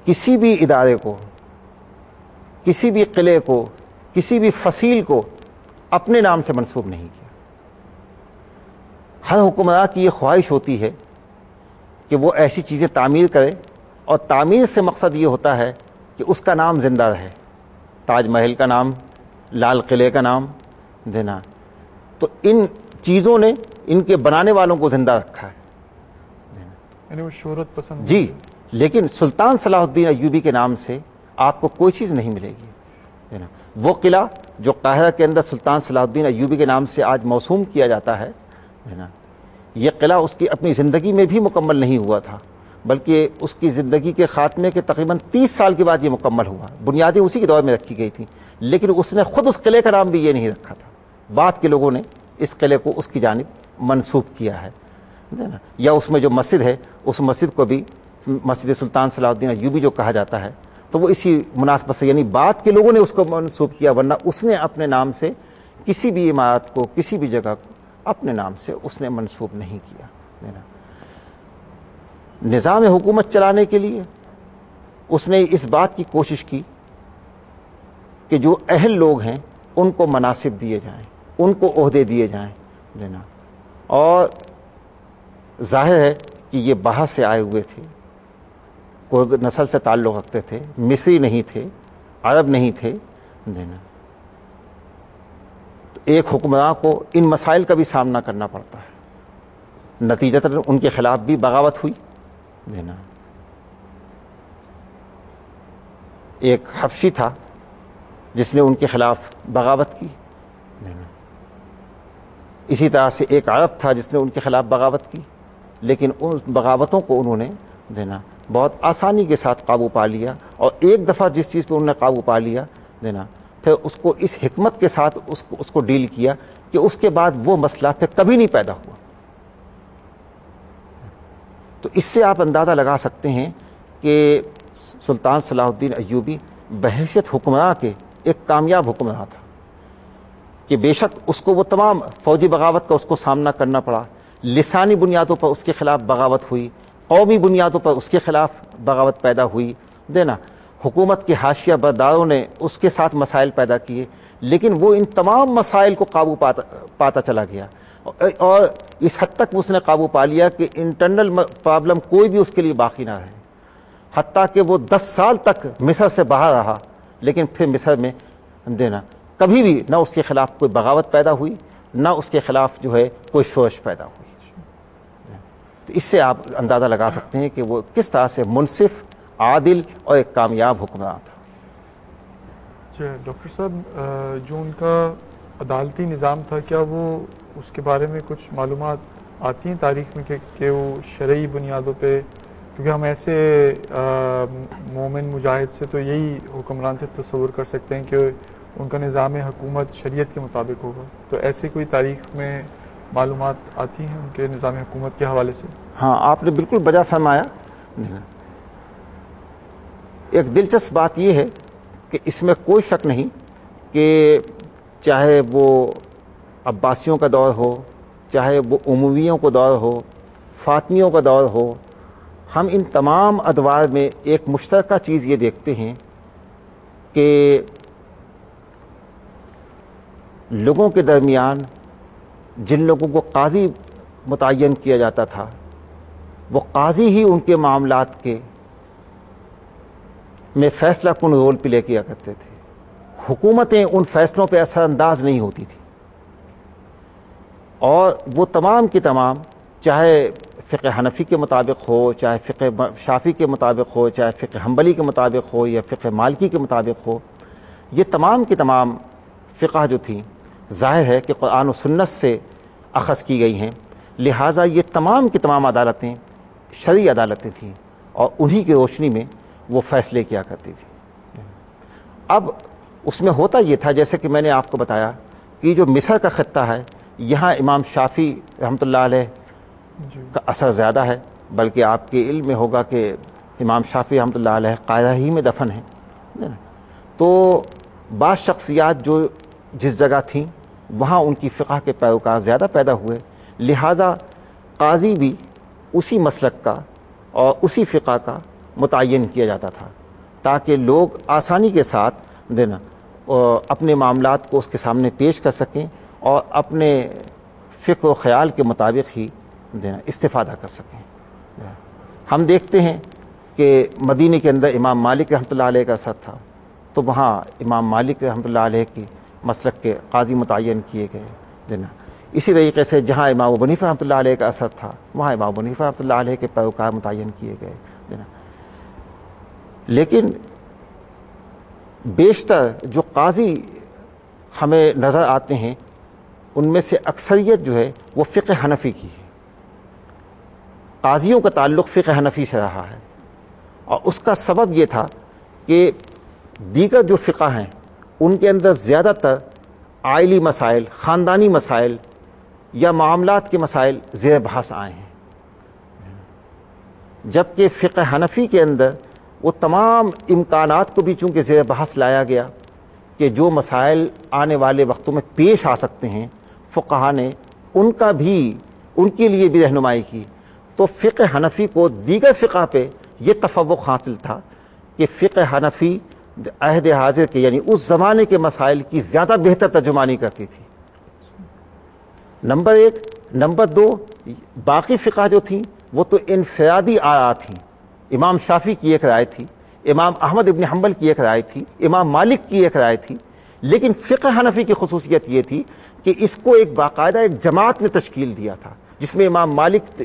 کسی بھی ادارے کو، کسی بھی قلعے کو، کسی بھی فصیل کو اپنے نام سے منسوب نہیں کیا۔ ہر حکمراں کی یہ خواہش ہوتی ہے کہ وہ ایسی چیزیں تعمیر کرے، اور تعمیر سے مقصد یہ ہوتا ہے کہ اس کا نام زندہ رہے۔ تاج محل کا نام، لال قلعے کا نام دینا، تو ان چیزوں نے ان کے بنانے والوں کو زندہ رکھا ہے، یعنی وہ شہرت پسند جی۔ لیکن سلطان صلاح الدین ایوبی کے نام سے آپ کو کوئی چیز نہیں ملے گی۔ وہ قلعہ جو قاہرہ کے اندر سلطان صلاح الدین ایوبی کے نام سے آج موسوم کیا جاتا ہے، یہ قلعہ اس کی اپنی زندگی میں بھی مکمل نہیں ہوا تھا، بلکہ اس کی زندگی کے خاتمے کے تقریباً 30 سال کے بعد یہ مکمل ہوا۔ بنیادیں اسی کے دور میں رکھی گئی تھیں، لیکن اس نے خود اس قلعے کا نام بھی یہ نہیں رکھا تھا، بعد کے لوگوں نے اس قلعے کو اس کی جانب منسوب کیا ہے نا۔ یا اس میں جو مسجد ہے، اس مسجد کو بھی مسجد سلطان صلاح الدین ایوبی جو کہا جاتا ہے، تو وہ اسی مناسبت سے، یعنی بعد کے لوگوں نے اس کو منسوب کیا، ورنہ اس نے اپنے نام سے کسی بھی عمارت کو، کسی بھی جگہ کو اپنے نام سے اس نے منسوب نہیں کیا۔ نظام حکومت چلانے کے لیے اس نے اس بات کی کوشش کی کہ جو اہل لوگ ہیں ان کو مناصب دیے جائیں، ان کو عہدے دیے جائیں دینا، اور ظاہر ہے کہ یہ باہر سے آئے ہوئے تھے، کرد نسل سے تعلق رکھتے تھے، مصری نہیں تھے، عرب نہیں تھے دینا، تو ایک حکمراں کو ان مسائل کا بھی سامنا کرنا پڑتا ہے۔ نتیجتاً ان کے خلاف بھی بغاوت ہوئی دینا۔ ایک حبشی تھا جس نے ان کے خلاف بغاوت کی دینا، اسی طرح سے ایک عرب تھا جس نے ان کے خلاف بغاوت کی، لیکن ان بغاوتوں کو انہوں نے دینا بہت آسانی کے ساتھ قابو پا لیا، اور ایک دفعہ جس چیز پہ انہوں نے قابو پا لیا دینا، پھر اس کو اس حکمت کے ساتھ اس کو ڈیل کیا کہ اس کے بعد وہ مسئلہ پھر کبھی نہیں پیدا ہوا۔ تو اس سے آپ اندازہ لگا سکتے ہیں کہ سلطان صلاح الدین ایوبی بحیثیت حکمراں کے ایک کامیاب حکمراں تھا، کہ بے شک اس کو وہ تمام فوجی بغاوت کا اس کو سامنا کرنا پڑا، لسانی بنیادوں پر اس کے خلاف بغاوت ہوئی، قومی بنیادوں پر اس کے خلاف بغاوت پیدا ہوئی دینا، حکومت کے حاشیہ برداروں نے اس کے ساتھ مسائل پیدا کیے، لیکن وہ ان تمام مسائل کو قابو پاتا چلا گیا، اور اس حد تک اس نے قابو پا لیا کہ انٹرنل پرابلم کوئی بھی اس کے لیے باقی نہ رہے، حتیٰ کہ وہ 10 سال تک مصر سے باہر رہا، لیکن پھر مصر میں دینا کبھی بھی نہ اس کے خلاف کوئی بغاوت پیدا ہوئی، نہ اس کے خلاف جو ہے کوئی شورش پیدا ہوئی۔ تو اس سے آپ اندازہ لگا سکتے ہیں کہ وہ کس طرح سے منصف، عادل اور ایک کامیاب حکمران تھا۔ اچھا ڈاکٹر صاحب، جو ان کا عدالتی نظام تھا، کیا وہ اس کے بارے میں کچھ معلومات آتی ہیں تاریخ میں کہ وہ شرعی بنیادوں پہ، کیونکہ ہم ایسے مومن مجاہد سے تو یہی حکمران سے تصور کر سکتے ہیں کہ ان کا نظام حکومت شریعت کے مطابق ہوگا، تو ایسی کوئی تاریخ میں معلومات آتی ہیں ان کے نظام حکومت کے حوالے سے؟ ہاں، آپ نے بالکل بجا فرمایا۔ ایک دلچسپ بات یہ ہے کہ اس میں کوئی شک نہیں کہ چاہے وہ عباسیوں کا دور ہو، چاہے وہ امویوں کا دور ہو، فاطمیوں کا دور ہو، ہم ان تمام ادوار میں ایک مشترکہ چیز یہ دیکھتے ہیں کہ لوگوں کے درمیان جن لوگوں کو قاضی متعین کیا جاتا تھا، وہ قاضی ہی ان کے معاملات کے میں فیصلہ کن رول پلے کیا کرتے تھے، حکومتیں ان فیصلوں پہ اثر انداز نہیں ہوتی تھی، اور وہ تمام کی تمام چاہے فقہ حنفی کے مطابق ہو، چاہے فقہ شافعی کے مطابق ہو، چاہے فقہ حنبلی کے مطابق ہو، یا فقہ مالکی کے مطابق ہو، یہ تمام کی تمام فقہ جو تھیں ظاہر ہے کہ قرآن و سنت سے اخذ کی گئی ہیں، لہٰذا یہ تمام کی تمام عدالتیں شرعی عدالتیں تھیں، اور انہی کی روشنی میں وہ فیصلے کیا کرتی تھی۔ اب اس میں ہوتا یہ تھا، جیسے کہ میں نے آپ کو بتایا کہ جو مصر کا خطہ ہے، یہاں امام شافعی رحمۃ اللہ علیہ کا اثر زیادہ ہے، بلکہ آپ کے علم میں ہوگا کہ امام شافعی رحمۃ اللہ علیہ قاہرہ ہی میں دفن ہیں، تو بعض شخصیات جو جس جگہ تھیں وہاں ان کی فقہ کے پیروکار زیادہ پیدا ہوئے، لہٰذا قاضی بھی اسی مسلک کا اور اسی فقہ کا متعین کیا جاتا تھا تاکہ لوگ آسانی کے ساتھ دینا اپنے معاملات کو اس کے سامنے پیش کر سکیں اور اپنے فکر و خیال کے مطابق ہی دینا استفادہ کر سکیں. ہم دیکھتے ہیں کہ مدینہ کے اندر امام مالک رحمۃ اللہ علیہ کا اثر تھا، تو وہاں امام مالک رحمۃ اللہ علیہ کی مسلک کے قاضی متعین کیے گئے دینا. اسی طریقے سے جہاں امام ابو حنیفہ رحمۃ اللہ علیہ کا اثر تھا وہاں امام ابو حنیفہ رحمۃ اللہ علیہ کے پیروکار متعین کیے گئے دینا. لیکن بیشتر جو قاضی ہمیں نظر آتے ہیں ان میں سے اکثریت جو ہے وہ فقہ حنفی کی ہے. قاضیوں کا تعلق فقہ حنفی سے رہا ہے، اور اس کا سبب یہ تھا کہ دیگر جو فقہ ہیں ان کے اندر زیادہ تر عائلی مسائل، خاندانی مسائل یا معاملات کے مسائل زیر بحث آئے ہیں، جبکہ فقہ حنفی کے اندر وہ تمام امکانات کو بھی چونکہ زیر بحث لایا گیا کہ جو مسائل آنے والے وقتوں میں پیش آ سکتے ہیں فقہا نے ان کے لیے بھی رہنمائی کی. تو فقہ حنفی کو دیگر فقہ پہ یہ تفوق حاصل تھا کہ فقہ حنفی عہد حاضر کے یعنی اس زمانے کے مسائل کی زیادہ بہتر ترجمانی کرتی تھی، نمبر ایک. نمبر دو، باقی فقہ جو تھیں وہ تو انفرادی آراء تھیں. امام شافعی کی ایک رائے تھی، امام احمد ابن حنبل کی ایک رائے تھی، امام مالک کی ایک رائے تھی، لیکن فقہ حنفی کی خصوصیت یہ تھی کہ اس کو ایک باقاعدہ ایک جماعت نے تشکیل دیا تھا، جس میں امام مالک،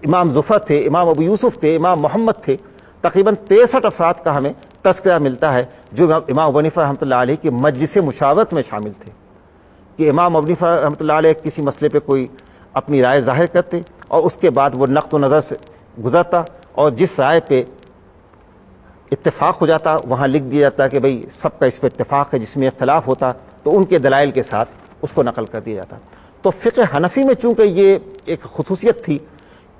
امام ظفر تھے، امام ابو یوسف تھے، امام محمد تھے. تقریباً 63 افراد کا ہمیں تذکرہ ملتا ہے جو امام ابو حنیفہ رحمۃ اللہ علیہ کے مجلس مشاورت میں شامل تھے، کہ امام ابو حنیفہ رحمۃ اللہ علیہ کسی مسئلے پہ کوئی اپنی رائے ظاہر کرتے اور اس کے بعد وہ نقد و نظر سے گزرتا اور جس رائے پہ اتفاق ہو جاتا وہاں لکھ دیا جاتا کہ بھئی سب کا اس پہ اتفاق ہے، جس میں اختلاف ہوتا تو ان کے دلائل کے ساتھ اس کو نقل کر دیا جاتا. تو فقہ حنفی میں چونکہ یہ ایک خصوصیت تھی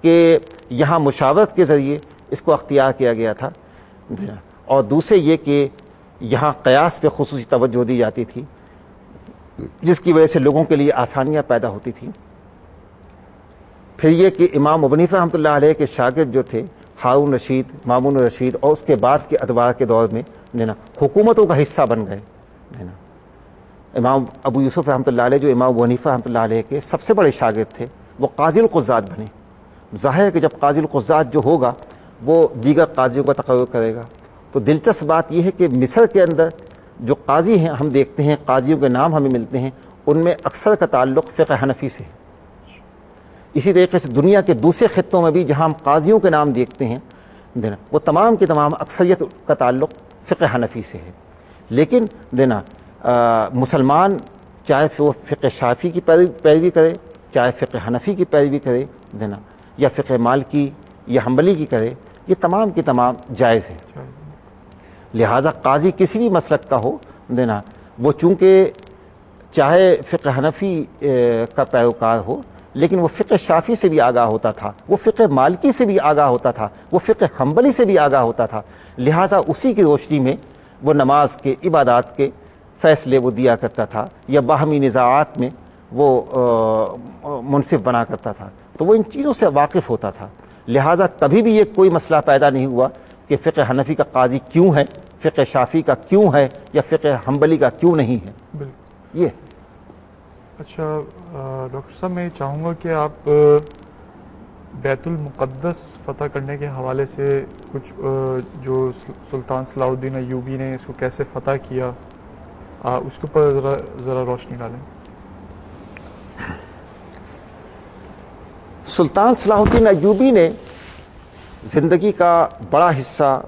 کہ یہاں مشاورت کے ذریعے اس کو اختیار کیا گیا تھا، اور دوسرے یہ کہ یہاں قیاس پہ خصوصی توجہ دی جاتی تھی جس کی وجہ سے لوگوں کے لیے آسانیاں پیدا ہوتی تھیں. پھر یہ کہ امام ابو حنیفہ رحمۃ اللہ علیہ کے شاگرد جو تھے ہارون رشید، مامون رشید اور اس کے بعد کے ادوار کے دور میں حکومتوں کا حصہ بن گئے. امام ابو یوسف رحمۃ اللہ علیہ جو امام ابو حنیفہ رحمۃ اللہ علیہ کے سب سے بڑے شاگرد تھے وہ قاضی القضات بنے. ظاہر ہے کہ جب قاضی القضات جو ہوگا وہ دیگر قاضیوں کا تقرر کرے گا. تو دلچسپ بات یہ ہے کہ مصر کے اندر جو قاضی ہیں ہم دیکھتے ہیں، قاضیوں کے نام ہمیں ملتے ہیں، ان میں اکثر کا تعلق فقہ حنفی سے ہے. اسی طریقے سے دنیا کے دوسرے خطوں میں بھی جہاں ہم قاضیوں کے نام دیکھتے ہیں وہ تمام کے تمام اکثریت کا تعلق فقہ حنفی سے ہے. لیکن مسلمان چاہے وہ فقہ شافعی کی پیروی کرے، چاہے فقہ حنفی کی پیروی کرے یا فقہ مالکی یا حنبلی کی کرے، یہ تمام کے تمام جائز ہے. لہذا قاضی کسی بھی مسلک کا ہو وہ چونکہ چاہے فقہ حنفی کا پیروکار ہو لیکن وہ فقہ شافعی سے بھی آگاہ ہوتا تھا، وہ فقہ مالکی سے بھی آگاہ ہوتا تھا، وہ فقہ حنبلی سے بھی آگاہ ہوتا تھا. لہٰذا اسی کی روشنی میں وہ نماز کے، عبادات کے فیصلے وہ دیا کرتا تھا یا باہمی نزاعات میں وہ منصف بنا کرتا تھا. تو وہ ان چیزوں سے واقف ہوتا تھا. لہٰذا کبھی بھی یہ کوئی مسئلہ پیدا نہیں ہوا کہ فقہ حنفی کا قاضی کیوں ہے، فقہ شافعی کا کیوں ہے یا فقہ حنبلی کا کیوں نہیں ہے. یہ اچھا ڈاکٹر صاحب، میں چاہوں گا کہ آپ بیت المقدس فتح کرنے کے حوالے سے کچھ جو سلطان صلاح الدین ایوبی نے اس کو کیسے فتح کیا اس کے اوپر ذرا روشنی ڈالیں. سلطان صلاح الدین ایوبی نے زندگی کا بڑا حصہ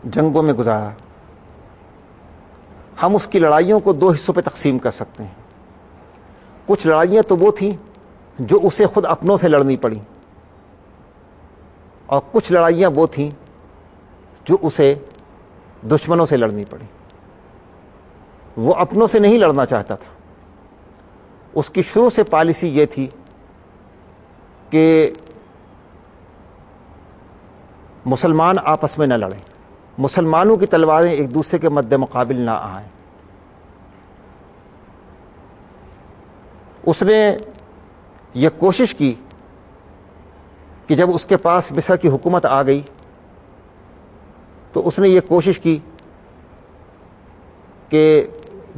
جنگوں میں گزارا. ہم اس کی لڑائیوں کو دو حصوں پہ تقسیم کر سکتے ہیں. کچھ لڑائیاں تو وہ تھیں جو اسے خود اپنوں سے لڑنی پڑیں، اور کچھ لڑائیاں وہ تھیں جو اسے دشمنوں سے لڑنی پڑیں. وہ اپنوں سے نہیں لڑنا چاہتا تھا. اس کی شروع سے پالیسی یہ تھی کہ مسلمان آپس میں نہ لڑیں، مسلمانوں کی تلواریں ایک دوسرے کے مد مقابل نہ آئیں. اس نے یہ کوشش کی کہ جب اس کے پاس مصر کی حکومت آ گئی تو اس نے یہ کوشش کی کہ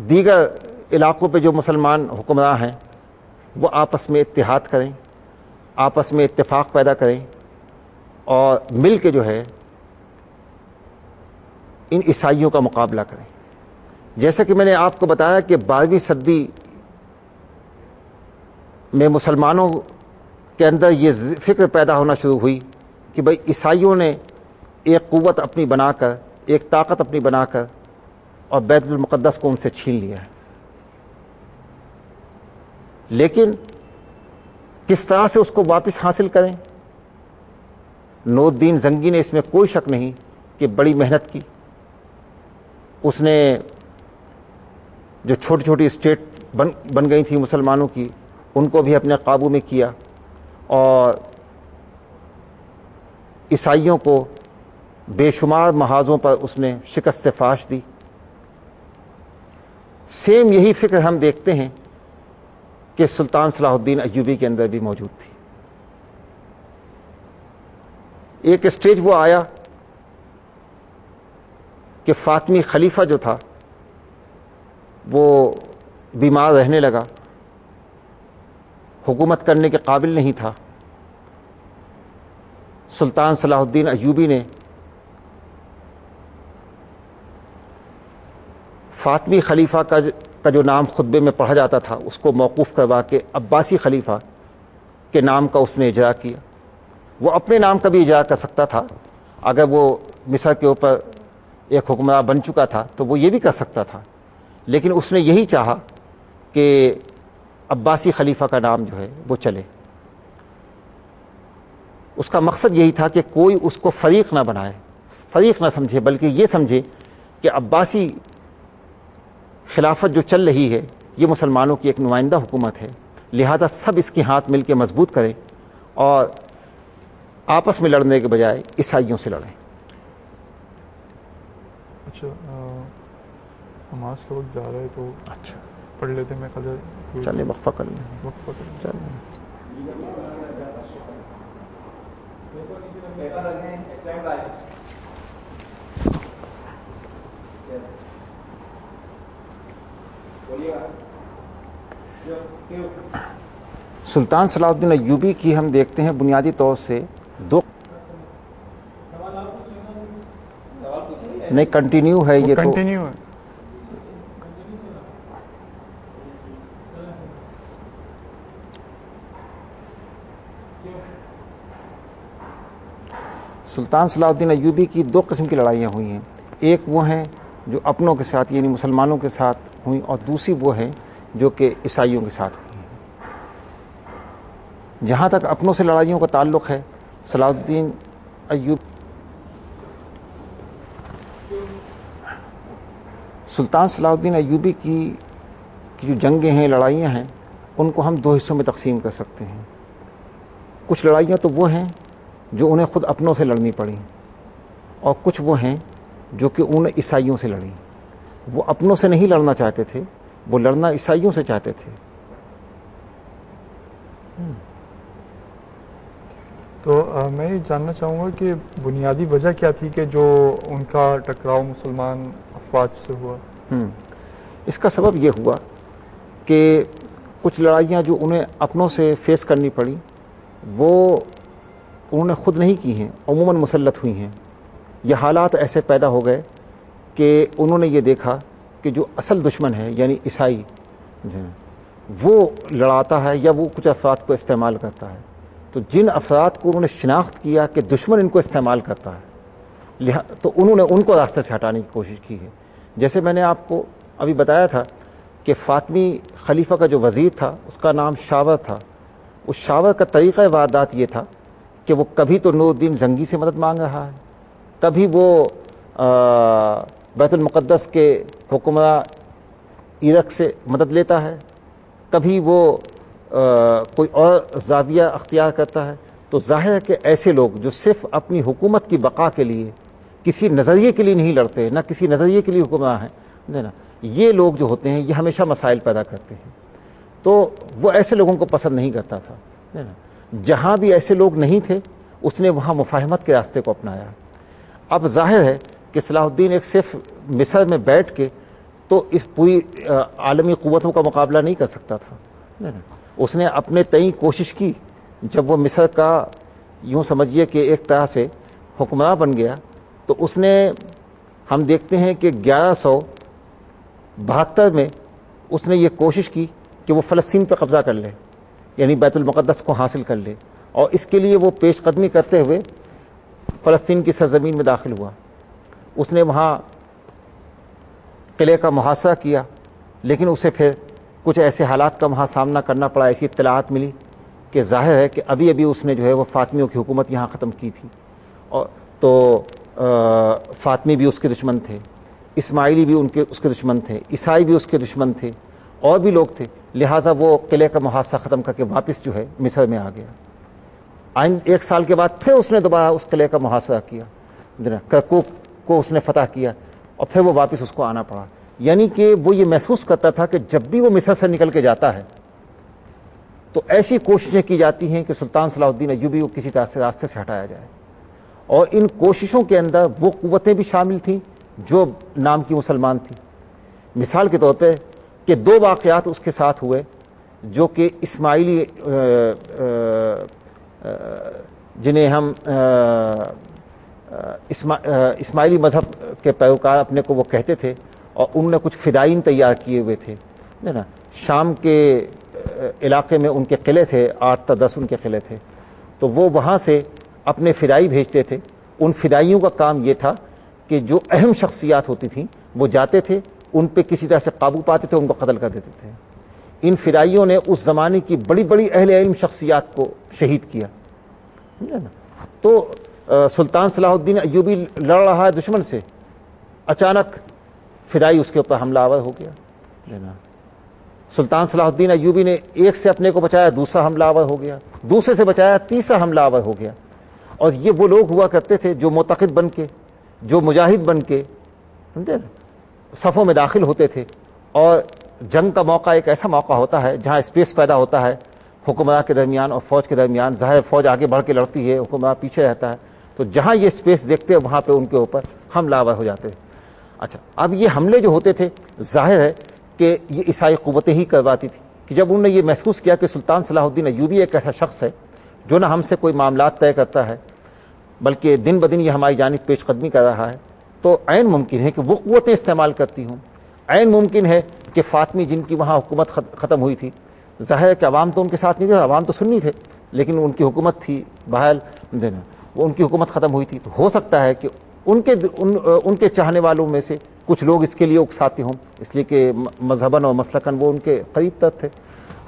دیگر علاقوں پہ جو مسلمان حکمراں ہیں وہ آپس میں اتحاد کریں، آپس میں اتفاق پیدا کریں اور مل کے جو ہے ان عیسائیوں کا مقابلہ کریں۔ جیسا کہ میں نے آپ کو بتایا کہ 12ویں صدی میں مسلمانوں کے اندر یہ فکر پیدا ہونا شروع ہوئی کہ بھئی عیسائیوں نے ایک قوت اپنی بنا کر، ایک طاقت اپنی بنا کر اور بیت المقدس کو ان سے چھین لیا ہے، لیکن کس طرح سے اس کو واپس حاصل کریں؟ نور الدین زنگی نے اس میں کوئی شک نہیں کہ بڑی محنت کی۔ اس نے جو چھوٹی چھوٹی اسٹیٹ بن گئی تھی مسلمانوں کی، ان کو بھی اپنے قابو میں کیا اور عیسائیوں کو بے شمار محاذوں پر اس نے شکست فاش دی۔ سیم یہی فکر ہم دیکھتے ہیں کہ سلطان صلاح الدین ایوبی کے اندر بھی موجود تھی۔ ایک اسٹیج وہ آیا کہ فاطمی خلیفہ جو تھا وہ بیمار رہنے لگا، حکومت کرنے کے قابل نہیں تھا۔ سلطان صلاح الدین ایوبی نے فاطمی خلیفہ کا جو نام خطبے میں پڑھا جاتا تھا اس کو موقوف کروا کے عباسی خلیفہ کے نام کا اس نے اجرا کیا۔ وہ اپنے نام کا بھی اجرا کر سکتا تھا، اگر وہ مصر کے اوپر ایک حکمراں بن چکا تھا تو وہ یہ بھی کر سکتا تھا، لیکن اس نے یہی چاہا کہ عباسی خلیفہ کا نام جو ہے وہ چلے۔ اس کا مقصد یہی تھا کہ کوئی اس کو فریق نہ بنائے، فریق نہ سمجھے، بلکہ یہ سمجھے کہ عباسی خلافت جو چل رہی ہے یہ مسلمانوں کی ایک نمائندہ حکومت ہے، لہذا سب اس کے ہاتھ مل کے مضبوط کریں اور آپس میں لڑنے کے بجائے عیسائیوں سے لڑیں۔ اچھا، نماز کا وقت جا رہا ہے تو اچھا پڑھ لیتے، میں قدر چلیں وقفہ کر لیں۔ وقت پکڑ چلیں سلطان صلاح الدین ایوبی کی ہم دیکھتے ہیں بنیادی طور سے دو، نہیں کنٹینیو ہے یہ تو، کنٹینیو ہے۔ سلطان صلاح الدین ایوبی کی دو قسم کی لڑائیاں ہوئی ہیں، ایک وہ ہیں جو اپنوں کے ساتھ یعنی مسلمانوں کے ساتھ ہوئیں، اور دوسری وہ ہیں جو کہ عیسائیوں کے ساتھ ہوئی ہیں۔ جہاں تک اپنوں سے لڑائیوں کا تعلق ہے، صلاح الدین سلطان صلاح الدین ایوبی کی جو جنگیں ہیں، لڑائیاں ہیں، ان کو ہم دو حصوں میں تقسیم کر سکتے ہیں۔ کچھ لڑائیاں تو وہ ہیں جو انہیں خود اپنوں سے لڑنی پڑیں، اور کچھ وہ ہیں جو کہ انہیں عیسائیوں سے لڑیں۔ وہ اپنوں سے نہیں لڑنا چاہتے تھے، وہ لڑنا عیسائیوں سے چاہتے تھے۔ تو میں یہ جاننا چاہوں گا کہ بنیادی وجہ کیا تھی کہ جو ان کا ٹکراؤ مسلمان افواج سے ہوا؟ اس کا سبب یہ ہوا کہ کچھ لڑائیاں جو انہیں اپنوں سے فیس کرنی پڑی وہ انہوں نے خود نہیں کی ہیں، عموماً مسلط ہوئی ہیں۔ یہ حالات ایسے پیدا ہو گئے کہ انہوں نے یہ دیکھا کہ جو اصل دشمن ہے یعنی عیسائی وہ لڑاتا ہے یا وہ کچھ افراد کو استعمال کرتا ہے، تو جن افراد کو انہوں نے شناخت کیا کہ دشمن ان کو استعمال کرتا ہے تو انہوں نے ان کو راستے سے ہٹانے کی کوشش کی ہے۔ جیسے میں نے آپ کو ابھی بتایا تھا کہ فاطمی خلیفہ کا جو وزیر تھا اس کا نام شاور تھا، اس شاور کا طریقہ واردات یہ تھا کہ وہ کبھی تو نور الدین زنگی سے مدد مانگ رہا ہے، کبھی وہ بیت المقدس کے حکمراں عراق سے مدد لیتا ہے، کبھی وہ کوئی اور زاویہ اختیار کرتا ہے۔ تو ظاہر ہے کہ ایسے لوگ جو صرف اپنی حکومت کی بقا کے لیے کسی نظریے کے لیے نہیں لڑتے، نہ کسی نظریے کے لیے حکمراں ہیں نا، یہ لوگ جو ہوتے ہیں یہ ہمیشہ مسائل پیدا کرتے ہیں، تو وہ ایسے لوگوں کو پسند نہیں کرتا تھا نا۔ جہاں بھی ایسے لوگ نہیں تھے اس نے وہاں مفاہمت کے راستے کو اپنایا۔ اب ظاہر ہے کہ صلاح الدین ایک صرف مصر میں بیٹھ کے تو اس پوری عالمی قوتوں کا مقابلہ نہیں کر سکتا تھا، اس نے اپنے تئیں کوشش کی۔ جب وہ مصر کا یوں سمجھیے کہ ایک طرح سے حکمراں بن گیا تو اس نے، ہم دیکھتے ہیں کہ 1172 میں اس نے یہ کوشش کی کہ وہ فلسطین پہ قبضہ کر لے، یعنی بیت المقدس کو حاصل کر لے، اور اس کے لیے وہ پیش قدمی کرتے ہوئے فلسطین کی سرزمین میں داخل ہوا۔ اس نے وہاں قلعے کا محاصرہ کیا، لیکن اسے پھر کچھ ایسے حالات کا وہاں سامنا کرنا پڑا، ایسی اطلاعات ملی کہ ظاہر ہے کہ ابھی ابھی اس نے جو ہے وہ فاطمیوں کی حکومت یہاں ختم کی تھی، اور تو فاطمی بھی اس کے دشمن تھے، اسماعیلی بھی اس کے دشمن تھے، عیسائی بھی اس کے دشمن تھے، اور بھی لوگ تھے، لہٰذا وہ قلعے کا محاصرہ ختم کر کے واپس جو ہے مصر میں آ گیا۔ آئند 1 سال کے بعد پھر اس نے دوبارہ اس قلعے کا محاصرہ کیا، کرکوک کو اس نے فتح کیا، اور پھر وہ واپس اس کو آنا پڑا۔ یعنی کہ وہ یہ محسوس کرتا تھا کہ جب بھی وہ مصر سے نکل کے جاتا ہے تو ایسی کوششیں کی جاتی ہیں کہ سلطان صلاح الدین ایوبی کو کسی طرح سے راستے سے ہٹایا جائے، اور ان کوششوں کے اندر وہ قوتیں بھی شامل تھیں جو نام کی مسلمان تھیں۔ مثال کے طور پہ کہ 2 واقعات اس کے ساتھ ہوئے جو کہ اسماعیلی جنہیں ہم اسماعیلی مذہب کے پیروکار اپنے کو وہ کہتے تھے، اور انہوں نے کچھ فدائین تیار کیے ہوئے تھے نا، شام کے علاقے میں ان کے قلعے تھے، 8 تا 10 ان کے قلعے تھے، تو وہ وہاں سے اپنے فدائی بھیجتے تھے۔ ان فدائیوں کا کام یہ تھا کہ جو اہم شخصیات ہوتی تھیں وہ جاتے تھے، ان پہ کسی طرح سے قابو پاتے تھے، ان کو قتل کر دیتے تھے۔ ان فدائیوں نے اس زمانے کی بڑی بڑی اہل علم شخصیات کو شہید کیا۔ تو سلطان صلاح الدین ایوبی لڑ رہا ہے دشمن سے، اچانک فدائی اس کے اوپر حملہ آور ہو گیا۔ سلطان صلاح الدین ایوبی نے ایک سے اپنے کو بچایا، دوسرا حملہ آور ہو گیا، دوسرے سے بچایا، تیسرا حملہ آور ہو گیا۔ اور یہ وہ لوگ ہوا کرتے تھے جو معتقد بن کے، جو مجاہد بن کے صفوں میں داخل ہوتے تھے، اور جنگ کا موقع ایک ایسا موقع ہوتا ہے جہاں اسپیس پیدا ہوتا ہے حکمراں کے درمیان اور فوج کے درمیان۔ ظاہر فوج آگے بڑھ کے لڑتی ہے، حکمراں پیچھے رہتا ہے، تو جہاں یہ اسپیس دیکھتے ہیں وہاں پہ ان کے اوپر حملہ آور ہو جاتے ہیں۔ اچھا، اب یہ حملے جو ہوتے تھے ظاہر ہے کہ یہ عیسائی قوتیں ہی کرواتی تھی، کہ جب انہوں نے یہ محسوس کیا کہ سلطان صلاح الدین ایوبی ایک ایسا شخص ہے جو نہ ہم سے کوئی معاملات طے کرتا ہے بلکہ دن بدن یہ ہماری جانب پیش قدمی کر رہا ہے، تو عین ممکن ہے کہ وہ قوتیں استعمال کرتی ہوں۔ عین ممکن ہے کہ فاطمی جن کی وہاں حکومت ختم ہوئی تھی، ظاہر ہے کہ عوام تو ان کے ساتھ نہیں تھے، عوام تو سنی تھے، لیکن ان کی حکومت تھی بہرحال دینا، وہ ان کی حکومت ختم ہوئی تھی، تو ہو سکتا ہے کہ ان کے چاہنے والوں میں سے کچھ لوگ اس کے لیے اکساتے ہوں، اس لیے کہ مذہباً اور مسلکاً وہ ان کے قریب تر تھے،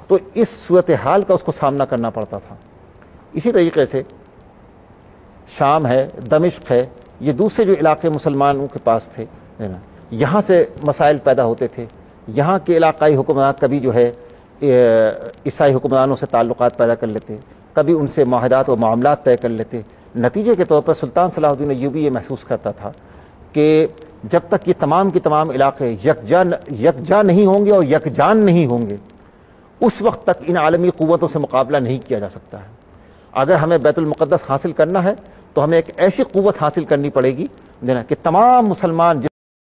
تو اس صورتحال کا اس کو سامنا کرنا پڑتا تھا۔ اسی طریقے سے شام ہے، دمشق ہے، یہ دوسرے جو علاقے مسلمانوں کے پاس تھے، یہاں سے مسائل پیدا ہوتے تھے۔ یہاں کے علاقائی حکمراں کبھی جو ہے عیسائی حکمرانوں سے تعلقات پیدا کر لیتے، کبھی ان سے معاہدات و معاملات طے کر لیتے۔ نتیجے کے طور پر سلطان صلاح الدین ایوبی یہ محسوس کرتا تھا کہ جب تک یہ تمام کے تمام علاقے یکجا نہیں ہوں گے اور یکجان نہیں ہوں گے، اس وقت تک ان عالمی قوتوں سے مقابلہ نہیں کیا جا سکتا ہے۔ اگر ہمیں بیت المقدس حاصل کرنا ہے تو ہمیں ایک ایسی قوت حاصل کرنی پڑے گی کہ تمام مسلمان